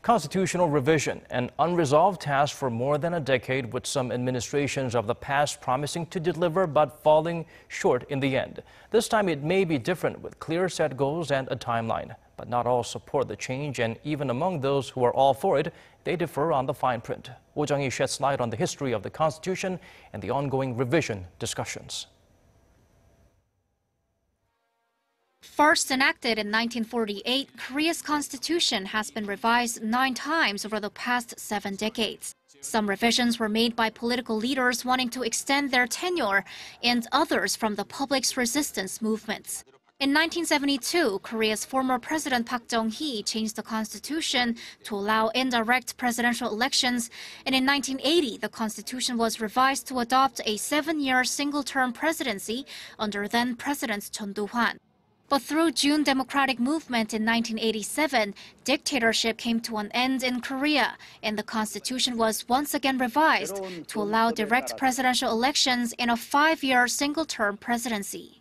Constitutional revision, an unresolved task for more than a decade, with some administrations of the past promising to deliver but falling short in the end. This time it may be different, with clear set goals and a timeline. But not all support the change, and even among those who are all for it, they differ on the fine print. Jung-hee sheds light on the history of the Constitution and the ongoing revision discussions. First enacted in 1948, Korea's constitution has been revised 9 times over the past 7 decades. Some revisions were made by political leaders wanting to extend their tenure, and others from the public's resistance movements. In 1972, Korea's former president Park Chung-hee changed the constitution to allow indirect presidential elections, and in 1980, the constitution was revised to adopt a 7-year single-term presidency under then-President Chun Doo-hwan. But through June Democratic Movement in 1987, dictatorship came to an end in Korea, and the constitution was once again revised to allow direct presidential elections in a 5-year single-term presidency.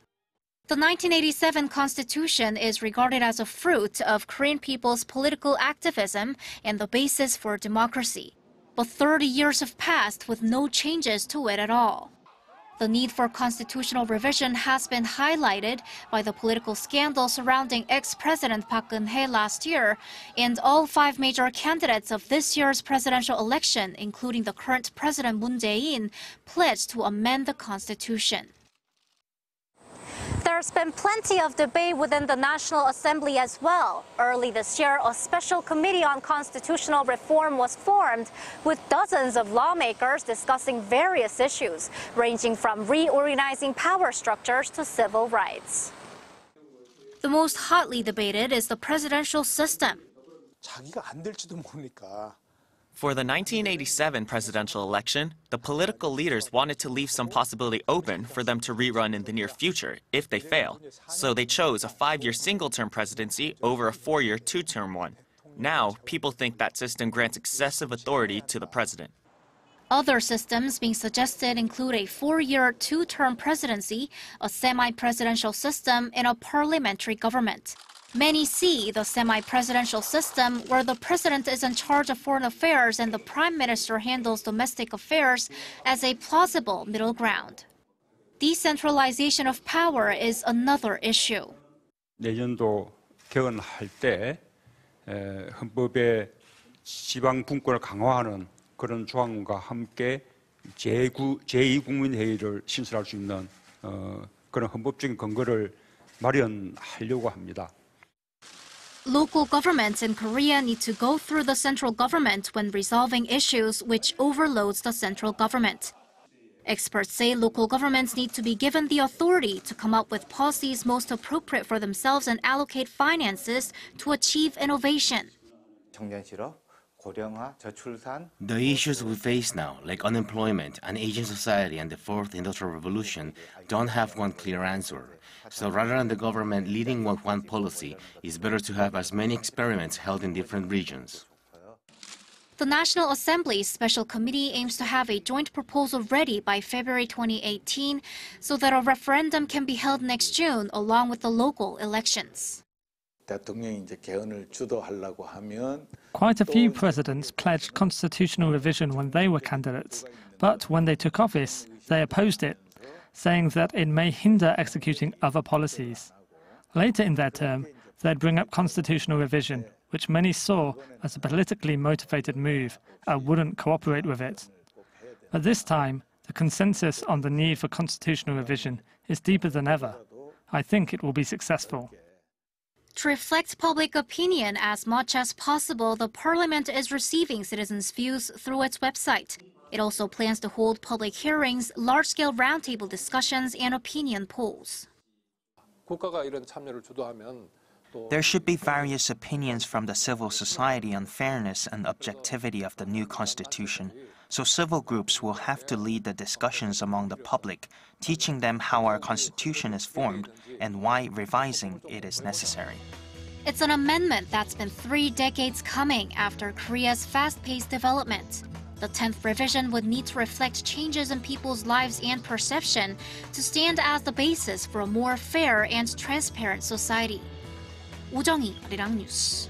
The 1987 constitution is regarded as a fruit of Korean people's political activism and the basis for democracy. But 30 years have passed with no changes to it at all. The need for constitutional revision has been highlighted by the political scandal surrounding ex-President Park Chung-hee last year, and all 5 major candidates of this year's presidential election, including the current President Moon Jae-in, pledged to amend the constitution. There's been plenty of debate within the National Assembly as well. Early this year, a special committee on constitutional reform was formed, with dozens of lawmakers discussing various issues, ranging from reorganizing power structures to civil rights. The most hotly debated is the presidential system. For the 1987 presidential election, the political leaders wanted to leave some possibility open for them to rerun in the near future if they fail. So they chose a 5-year single-term presidency over a 4-year 2-term one. Now, people think that system grants excessive authority to the president. Other systems being suggested include a 4-year 2-term presidency, a semi-presidential system, and a parliamentary government. Many see the semi-presidential system, where the president is in charge of foreign affairs and the prime minister handles domestic affairs, as a plausible middle ground. Decentralization of power is another issue. 내년도 개헌할 때 헌법에 지방 분권을 강화하는 그런 조항과 함께 제2국민회의를 신설할 수 있는 그런 헌법적인 근거를 마련하려고 합니다. Local governments in Korea need to go through the central government when resolving issues, which overloads the central government. Experts say local governments need to be given the authority to come up with policies most appropriate for themselves and allocate finances to achieve innovation. The issues we face now, like unemployment, an aging society, and the fourth industrial revolution, don't have one clear answer. So rather than the government leading with one policy, it's better to have as many experiments held in different regions. The National Assembly's special committee aims to have a joint proposal ready by February 2018 so that a referendum can be held next June along with the local elections. Quite a few presidents pledged constitutional revision when they were candidates, but when they took office, they opposed it, saying that it may hinder executing other policies. Later in their term, they'd bring up constitutional revision, which many saw as a politically motivated move and wouldn't cooperate with it. But this time, the consensus on the need for constitutional revision is deeper than ever. I think it will be successful. To reflect public opinion as much as possible, the parliament is receiving citizens' views through its website. It also plans to hold public hearings, large-scale roundtable discussions, and opinion polls. There should be various opinions from the civil society on fairness and objectivity of the new constitution, so civil groups will have to lead the discussions among the public, teaching them how our constitution is formed and why revising it is necessary. It's an amendment that's been 3 decades coming after Korea's fast-paced development. The 10th revision would need to reflect changes in people's lives and perception to stand as the basis for a more fair and transparent society. Jung-hee, Arirang News.